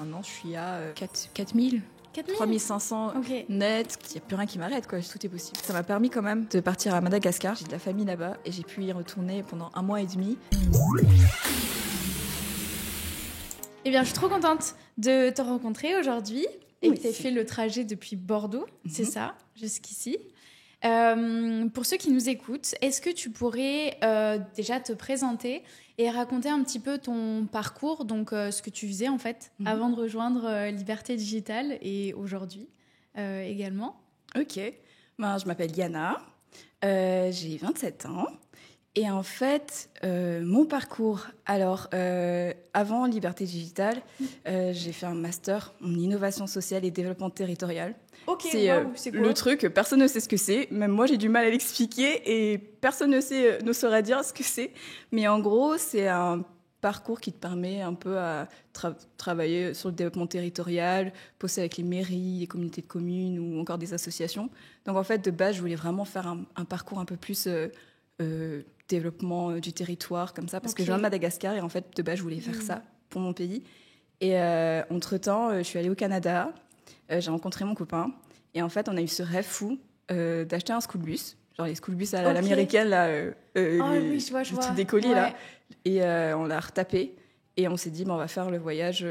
Maintenant, je suis à 4000. 3500 net, il n'y a plus rien qui m'arrête, quoi. Tout est possible. Ça m'a permis quand même de partir à Madagascar. J'ai de la famille là-bas et j'ai pu y retourner pendant 1 mois et demi. Eh bien, je suis trop contente de te rencontrer aujourd'hui et que tu aies fait le trajet depuis Bordeaux, c'est ça, jusqu'ici. Pour ceux qui nous écoutent, est-ce que tu pourrais déjà te présenter et raconter un petit peu ton parcours, donc ce que tu faisais en fait avant de rejoindre Liberté Digitale et aujourd'hui également? Ok, je m'appelle Yana, j'ai 27 ans et en fait, mon parcours, alors avant Liberté Digitale, j'ai fait un master en innovation sociale et développement territorial. Ok, c'est c'est quoi le truc, personne ne sait ce que c'est. Même moi, j'ai du mal à l'expliquer et personne ne saurait dire ce que c'est. Mais en gros, c'est un parcours qui te permet un peu à travailler sur le développement territorial, bosser avec les mairies, les communautés de communes ou encore des associations. Donc en fait, de base, je voulais vraiment faire un parcours un peu plus développement du territoire, comme ça, parce que je viens de Madagascar et en fait, de base, je voulais faire ça pour mon pays. Et entre-temps, je suis allée au Canada. J'ai rencontré mon copain et en fait on a eu ce rêve fou d'acheter un school bus, genre les school bus à l'américaine là, je vois. Truc des colis là, et on l'a retapé et on s'est dit on va faire le voyage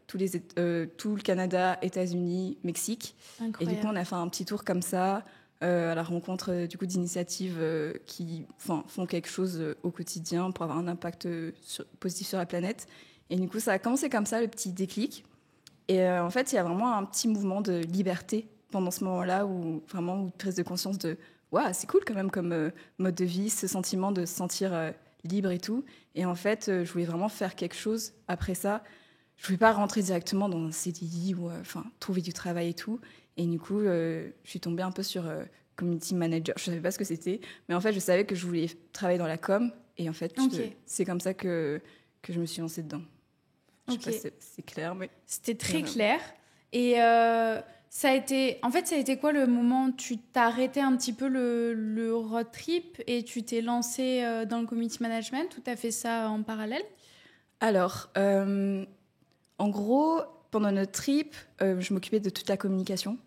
tout le Canada, États-Unis, Mexique. Incroyable. Et du coup on a fait un petit tour comme ça à la rencontre du coup d'initiatives qui font quelque chose au quotidien pour avoir un impact positif sur la planète. Et du coup ça a commencé comme ça, le petit déclic. Et en fait, il y a vraiment un petit mouvement de liberté pendant ce moment-là, où vraiment une prise de conscience de « Waouh, c'est cool quand même comme mode de vie, ce sentiment de se sentir libre et tout ». Et en fait, je voulais vraiment faire quelque chose après ça. Je ne voulais pas rentrer directement dans un CDI ou trouver du travail et tout. Et du coup, je suis tombée un peu sur community manager. Je ne savais pas ce que c'était, mais en fait, je savais que je voulais travailler dans la com. Et en fait, c'est comme ça que je me suis lancée dedans. Je sais pas si c'est clair, mais... C'était très clair. Et ça a été quoi le moment où tu t'as arrêté un petit peu le road trip et tu t'es lancé dans le community management, ou tu as fait ça en parallèle? Alors, en gros, pendant notre trip, je m'occupais de toute la communication.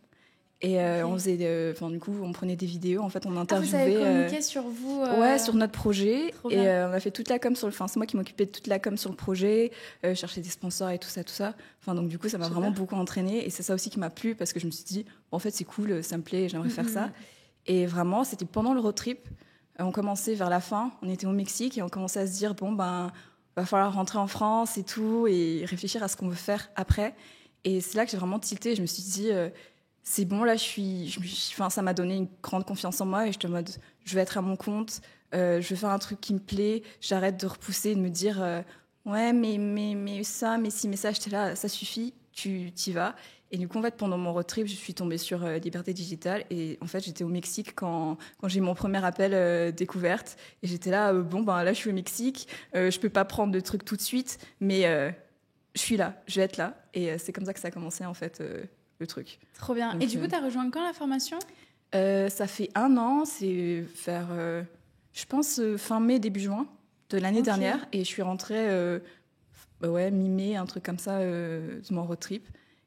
Et on faisait, du coup, on prenait des vidéos. En fait, on interviewait. Vous avez communiqué sur vous. Ouais, sur notre projet. Et on a fait toute la com sur le. Enfin, c'est moi qui m'occupais de toute la com sur le projet, chercher des sponsors et tout ça. Enfin, donc du coup, ça m'a vraiment beaucoup entraînée. Et c'est ça aussi qui m'a plu parce que je me suis dit, en fait, c'est cool, ça me plaît, j'aimerais faire ça. Et vraiment, c'était pendant le road trip. On commençait vers la fin. On était au Mexique et on commençait à se dire, va falloir rentrer en France et tout, et réfléchir à ce qu'on veut faire après. Et c'est là que j'ai vraiment tilté. Je me suis dit. C'est bon, là, ça m'a donné une grande confiance en moi et j'étais en mode, je vais être à mon compte, je vais faire un truc qui me plaît, j'arrête de repousser et de me dire, ouais, mais ça, mais si, mais ça, j'étais là, ça suffit, tu t'y vas. Et du coup, en fait, pendant mon road trip, je suis tombée sur Liberté Digitale et en fait, j'étais au Mexique quand j'ai eu mon premier appel découverte et j'étais là, là, je suis au Mexique, je peux pas prendre de trucs tout de suite, mais je suis là, je vais être là. Et c'est comme ça que ça a commencé, en fait, le truc. Trop bien. Donc, et du coup, tu as rejoint quand la formation ? Ça fait 1 an, c'est vers, je pense, fin mai, début juin de l'année dernière. Et je suis rentrée mi-mai, un truc comme ça, de mon road trip.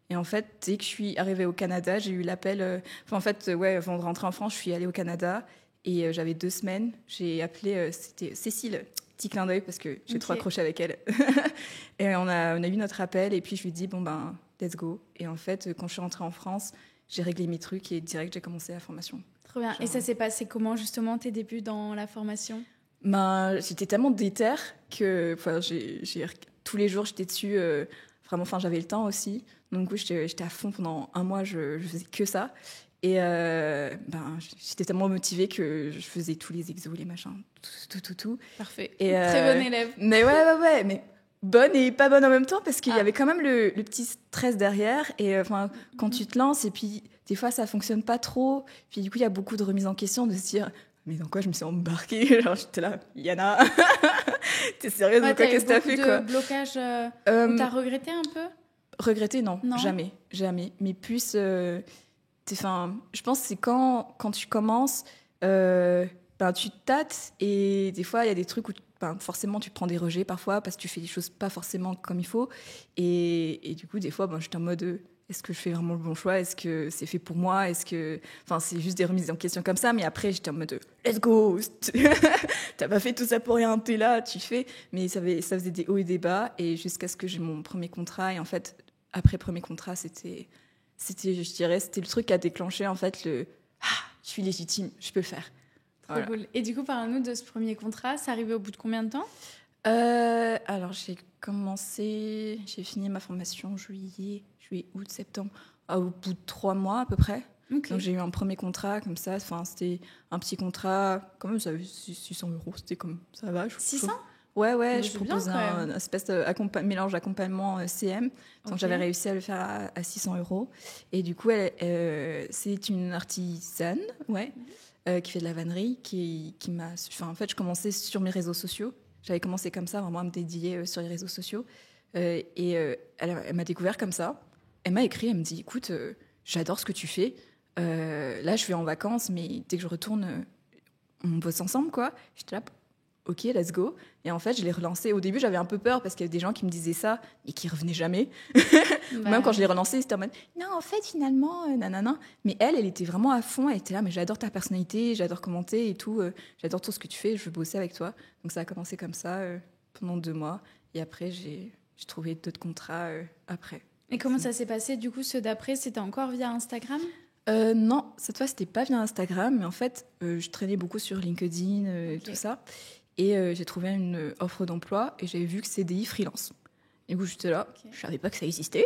Et en fait, dès que je suis arrivée au Canada, j'ai eu l'appel... avant de rentrer en France, je suis allée au Canada et j'avais 2 semaines. J'ai appelé, c'était Cécile, petit clin d'œil parce que j'ai trop accroché avec elle. Et on a eu notre appel et puis je lui ai dit, let's go. Et en fait, quand je suis rentrée en France, j'ai réglé mes trucs et direct, j'ai commencé la formation. Trop bien. Et ça s'est passé comment, justement, tes débuts dans la formation ? J'étais tellement déter que tous les jours, j'étais dessus. J'avais le temps aussi. Donc, du coup, j'étais à fond pendant 1 mois. Je faisais que ça. Et j'étais tellement motivée que je faisais tous les exos, les machins, tout. Parfait. Et, très bonne élève. Mais ouais. Mais bonne et pas bonne en même temps parce qu'il y avait quand même le petit stress derrière. Et quand tu te lances et puis des fois, ça fonctionne pas trop. Puis du coup, il y a beaucoup de remises en question de se dire... Mais dans quoi je me suis embarquée? Genre, j'étais là, Yana, t'es sérieuse de quoi? Qu'est-ce que t'as fait, quoi? Blocage, t'as regretté un peu? Regretter, non, jamais. Mais plus, je pense que c'est quand tu commences, tu tâtes et des fois, il y a des trucs où forcément, tu prends des rejets parfois parce que tu fais des choses pas forcément comme il faut. Et du coup, des fois, j'étais en mode... Est-ce que je fais vraiment le bon choix? Est-ce que c'est fait pour moi? C'est juste des remises en question comme ça. Mais après, j'étais en mode let's go! T'as pas fait tout ça pour rien, t'es là, tu fais. Mais ça faisait des hauts et des bas. Et jusqu'à ce que j'ai mon premier contrat. Et en fait, après premier contrat, c'était le truc qui a déclenché en fait je suis légitime, je peux le faire. Trop cool. Et du coup, parle-nous de ce premier contrat. C'est arrivé au bout de combien de temps? Alors, j'ai fini ma formation juillet, août, septembre, au bout de 3 mois à peu près. Okay. Donc, j'ai eu un premier contrat comme ça. C'était un petit contrat, quand même, ça avait 600 €. C'était comme ça va. 600? Ouais, je proposais un espèce de mélange accompagnement CM. Donc, j'avais réussi à le faire à 600 €. Et du coup, c'est une artisane, qui fait de la vannerie, qui m'a... Enfin, en fait, je commençais sur mes réseaux sociaux. J'avais commencé comme ça, vraiment à me dédier sur les réseaux sociaux. Elle m'a découvert comme ça. Elle m'a écrit, elle me dit, écoute, j'adore ce que tu fais. Là, je vais en vacances, mais dès que je retourne, on bosse ensemble, quoi. J'étais là, ok, let's go. Et en fait, je l'ai relancé. Au début, j'avais un peu peur parce qu'il y avait des gens qui me disaient ça et qui revenaient jamais. Même quand je l'ai relancé, c'était en mode non, en fait, finalement, nanana. Mais elle était vraiment à fond. Elle était là, mais j'adore ta personnalité, j'adore commenter et tout. J'adore tout ce que tu fais, je veux bosser avec toi. Donc ça a commencé comme ça pendant 2 mois. Et après, j'ai trouvé d'autres contrats après. Et comment ça s'est passé? Du coup, ceux d'après, c'était encore via Instagram? Non, cette fois, c'était pas via Instagram. Mais en fait, je traînais beaucoup sur LinkedIn, tout ça. Et j'ai trouvé une offre d'emploi et j'avais vu que CDI freelance. Du coup, j'étais là, je savais pas que ça existait.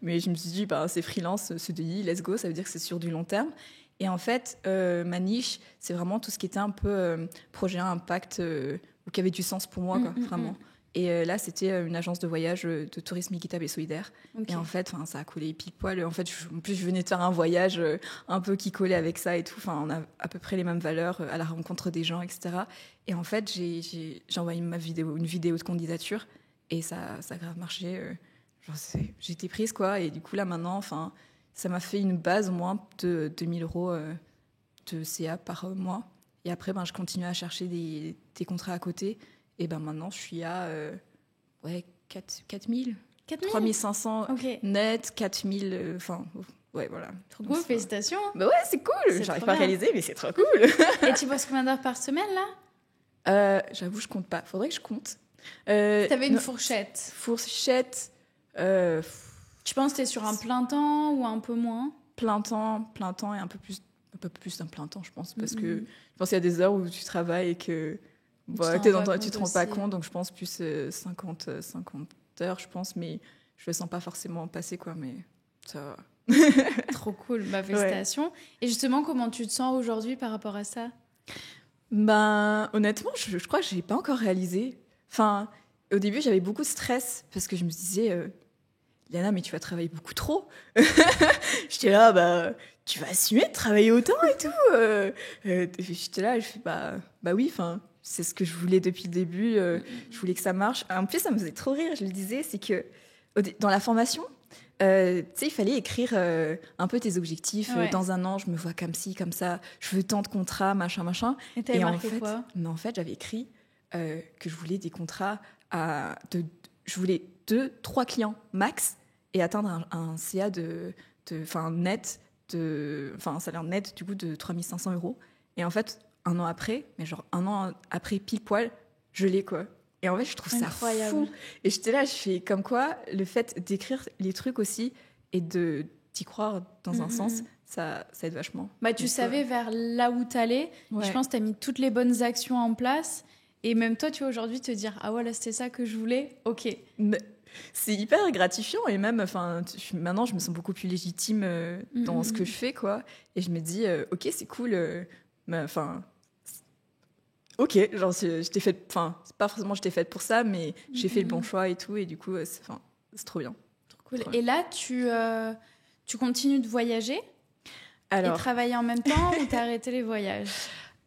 Mais je me suis dit, c'est freelance, CDI, let's go, ça veut dire que c'est sur du long terme. Et en fait, ma niche, c'est vraiment tout ce qui était un peu projet à impact, ou qui avait du sens pour moi, quoi, vraiment. Et là, c'était une agence de voyage de tourisme équitable et solidaire. Okay. Et en fait, ça a collé pile poil. En fait, en plus, je venais de faire un voyage un peu qui collait avec ça et tout. Enfin, on a à peu près les mêmes valeurs à la rencontre des gens, etc. Et en fait, j'ai envoyé une vidéo de candidature et ça a grave marché. J'ai été prise, quoi. Et du coup, là, maintenant, ça m'a fait une base au moins de 2 000 € de CA par mois. Et après, je continue à chercher des contrats à côté. Et maintenant, je suis à 4 000, 3 500 net, 4 000, voilà. Trop cool, félicitations. Ouais, c'est cool. J'arrive pas à réaliser, mais c'est trop cool. Et tu bosses combien d'heures par semaine, là? J'avoue, je compte pas. Faudrait que je compte. T'avais une fourchette. Tu penses que t'es sur un plein temps ou un peu moins? Plein temps et un peu plus d'un plein temps, je pense. Parce que je pense qu'il y a des heures où tu travailles et que... tu te rends pas compte, donc je pense plus 50 heures, je pense, mais je le sens pas forcément passer, quoi, mais ça va. Trop cool, félicitations. Ouais. Et justement, comment tu te sens aujourd'hui par rapport à ça? Honnêtement, je crois que je l'ai pas encore réalisé. Au début, j'avais beaucoup de stress parce que je me disais, Liana, mais tu vas travailler beaucoup trop. J'étais là, tu vas assumer de travailler autant et tout. J'étais là, je fais, oui, c'est ce que je voulais depuis le début. Je voulais que ça marche. En plus, ça me faisait trop rire, je le disais, c'est que dans la formation, il fallait écrire un peu tes objectifs. Dans 1 an, je me vois comme ci, comme ça. Je veux tant de contrats, machin. Et t'avais marqué quoi? Mais en fait, j'avais écrit que je voulais des contrats je voulais 2-3 clients max et atteindre un CA net, un salaire net du coup de 3 500 €. Et en fait, 1 an après, mais genre 1 an après pile poil, je l'ai, quoi. Et en fait, je trouve incroyable. Ça fou. Et j'étais là, je fais comme quoi le fait d'écrire les trucs aussi et d'y croire dans un sens, ça aide vachement. Tu savais vers là où t'allais. Ouais. Je pense que t'as mis toutes les bonnes actions en place. Et même toi, tu vois, aujourd'hui, te dire « Ah ouais, là, c'était ça que je voulais. Ok. » C'est hyper gratifiant. Et même, maintenant, je me sens beaucoup plus légitime dans ce que je fais, quoi. Et je me dis « Ok, c'est cool. Ok, genre, je t'ai fait... c'est pas forcément je t'ai faite pour ça, mais j'ai fait le bon choix et tout. Et du coup, c'est trop bien. Trop cool. Et là, tu continues de voyager et travailler en même temps ou t'as arrêté les voyages?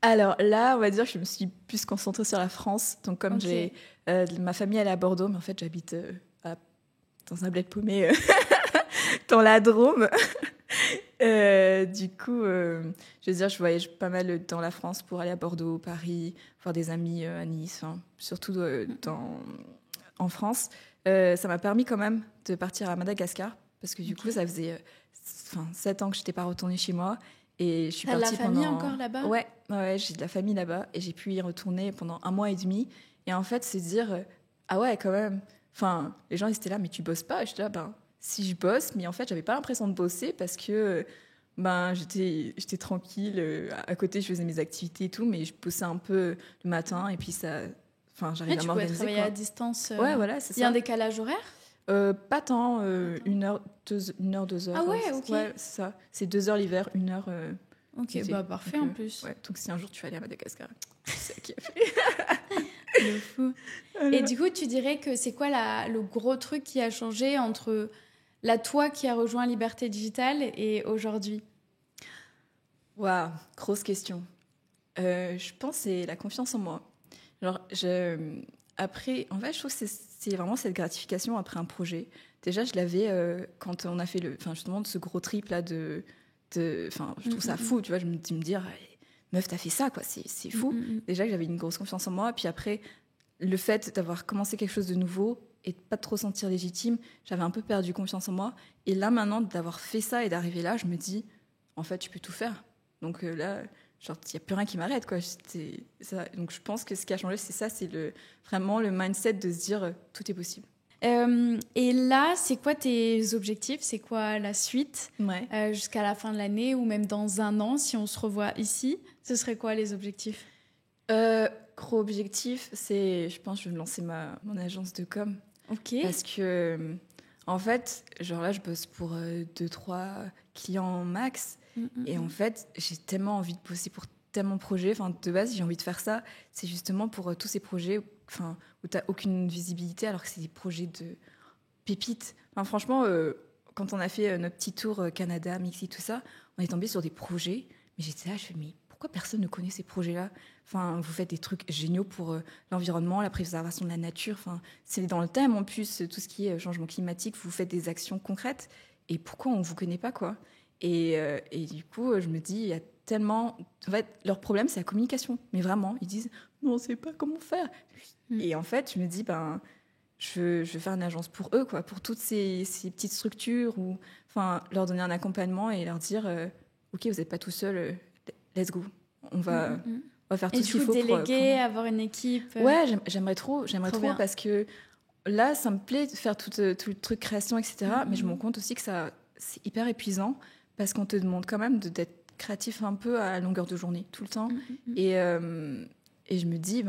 Alors là, on va dire que je me suis plus concentrée sur la France. Donc comme j'ai ma famille, elle est à Bordeaux, mais en fait j'habite dans un bled paumé dans la Drôme. Du coup, je veux dire, je voyage pas mal dans la France pour aller à Bordeaux, Paris, voir des amis à Nice, hein, surtout en France. Ça m'a permis quand même de partir à Madagascar, parce que du coup, ça faisait 7 ans que je n'étais pas retournée chez moi. Et je suis T'as de la partie famille encore là-bas? Ouais, j'ai de la famille là-bas et j'ai pu y retourner pendant 1 mois et demi. Et en fait, se dire, ah ouais, quand même. Enfin, les gens, ils étaient là, mais tu bosses pas? Et j'étais là, ben, si je bosse, mais en fait, j'avais pas l'impression de bosser parce que j'étais tranquille. À côté, je faisais mes activités et tout, mais je bossais un peu le matin et puis ça. Enfin, j'arrivais à m'organiser. Tu pouvais travailler à distance. Ouais, voilà, c'est ça. Il y a un décalage horaire? Pas tant, 1 heure, 2 heures. Ah ouais, ok. Ouais, c'est ça. C'est 2 heures l'hiver, 1 heure. Ok, bah parfait donc, en plus. Ouais, donc si un jour tu vas aller à Madagascar, c'est ça qui a fait. Le fou. Voilà. Et du coup, tu dirais que c'est quoi le gros truc qui a changé entre la toi qui a rejoint Liberté Digitale et aujourd'hui? Waouh, grosse question. Je pense que c'est la confiance en moi. Genre, après, en fait, je trouve que c'est vraiment cette gratification après un projet. Déjà, je l'avais quand on a fait justement ce gros trip là je trouve ça fou, tu vois. Je me dis, meuf, t'as fait ça, quoi. C'est fou. Déjà que j'avais une grosse confiance en moi. Puis après, le fait d'avoir commencé quelque chose de nouveau et de pas trop sentir légitime, j'avais un peu perdu confiance en moi. Et là, maintenant, d'avoir fait ça et d'arriver là, je me dis, en fait, tu peux tout faire. Donc là, genre, il n'y a plus rien qui m'arrête, quoi. Ça. Donc je pense que ce qui a changé, c'est ça, c'est vraiment le mindset de se dire, tout est possible. Et là, c'est quoi tes objectifs? C'est quoi la suite jusqu'à la fin de l'année ou même dans 1 an, si on se revoit ici? Ce serait quoi les objectifs? Gros objectif, c'est, je pense, je vais me lancer mon agence de com. Ok. Parce que, en fait, genre là, je bosse pour 2-3 clients max. Et en fait, j'ai tellement envie de bosser pour tellement de projets. Enfin, de base, j'ai envie de faire ça. C'est justement pour tous ces projets où tu n'as aucune visibilité, alors que c'est des projets de pépites. Enfin, franchement, quand on a fait notre petit tour Canada, Mexique, tout ça, on est tombé sur des projets. Mais j'étais là, je fais, mais pourquoi personne ne connaît ces projets-là? Enfin, vous faites des trucs géniaux pour l'environnement, la préservation de la nature. Enfin, c'est dans le thème, en plus, tout ce qui est changement climatique. Vous faites des actions concrètes. Et pourquoi on ne vous connaît pas, quoi? Et du coup, je me dis, il y a tellement... En fait, leur problème, c'est la communication. Mais vraiment, ils disent, non, on ne sait pas comment faire. Et en fait, je me dis, je veux faire une agence pour eux, quoi, pour toutes ces petites structures, ou leur donner un accompagnement et leur dire, OK, vous n'êtes pas tout seul, let's go. On va faire tout ce qu'il faut pour... Et du coup, déléguer, avoir une équipe... Ouais, j'aimerais trop parce que là, ça me plaît de faire tout le truc création, etc. Mais je me rends compte aussi que c'est hyper épuisant parce qu'on te demande quand même d'être créatif un peu à longueur de journée, tout le temps. Et je me dis,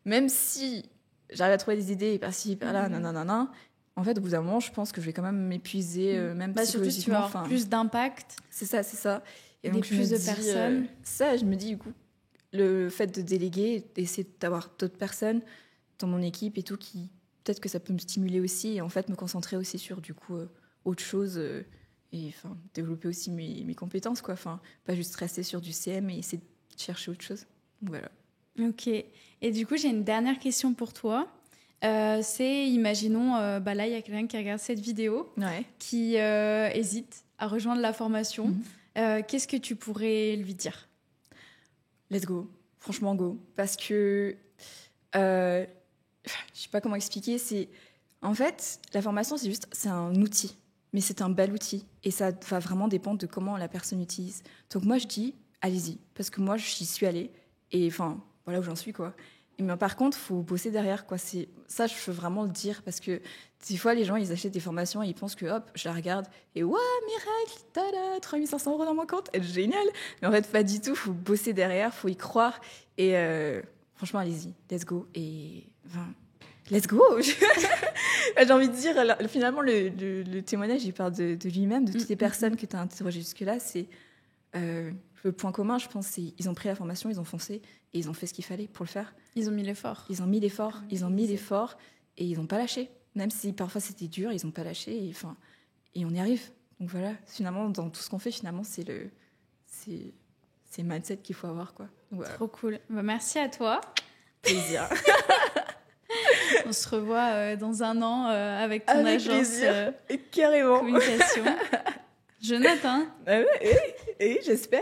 même si j'arrive à trouver des idées par-ci, par-là, nanana, en fait, au bout d'un moment, je pense que je vais quand même m'épuiser, même psychologiquement. Surtout, tu vas avoir plus d'impact. C'est ça. Et donc, plus de personnes. Ça, je me dis, du coup, le fait de déléguer, d'essayer d'avoir d'autres personnes dans mon équipe et tout, qui peut-être que ça peut me stimuler aussi et en fait me concentrer aussi sur, du coup, autre chose et développer aussi mes compétences, quoi. Pas juste rester sur du CM et essayer de chercher autre chose. Donc, voilà. Ok. Et du coup, j'ai une dernière question pour toi. C'est, imaginons, là, il y a quelqu'un qui regarde cette vidéo, qui hésite à rejoindre la formation. Qu'est-ce que tu pourrais lui dire? Let's go. Franchement, go. Parce que, je sais pas comment expliquer, en fait, la formation, c'est un outil. Mais c'est un bel outil. Et ça va vraiment dépendre de comment la personne l'utilise. Donc moi, je dis, allez-y. Parce que moi, j'y suis allée. Et voilà où j'en suis, quoi. Mais par contre, il faut bosser derrière, quoi. Ça, je veux vraiment le dire, parce que des fois, les gens, ils achètent des formations et ils pensent que, hop, je la regarde et ouais, miracle, tada, 3500 € dans mon compte, c'est génial. Mais en fait, pas du tout. Il faut bosser derrière, il faut y croire. Et franchement, allez-y, let's go. Et let's go. J'ai envie de dire, alors, finalement, le témoignage, il parle de lui-même, de toutes les personnes que tu as interrogées jusque-là. C'est le point commun, je pense, c'est ils ont pris la formation, ils ont foncé et ils ont fait ce qu'il fallait pour le faire. Ils ont mis l'effort. Ils ont mis l'effort et ils n'ont pas lâché. Même si parfois c'était dur, ils n'ont pas lâché et on y arrive. Donc voilà, finalement, dans tout ce qu'on fait, finalement, c'est le mindset qu'il faut avoir, quoi. Voilà. Trop cool. Merci à toi. Plaisir. On se revoit dans 1 an avec ton avec agence carrément. Communication. Je note, hein. Et j'espère.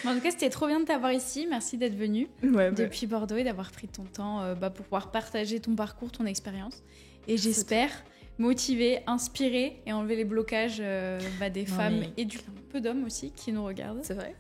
En tout cas, c'était trop bien de t'avoir ici. Merci d'être venue depuis Bordeaux et d'avoir pris ton temps pour pouvoir partager ton parcours, ton expérience. Et j'espère motiver, inspirer et enlever les blocages des femmes et du peu d'hommes aussi qui nous regardent. C'est vrai.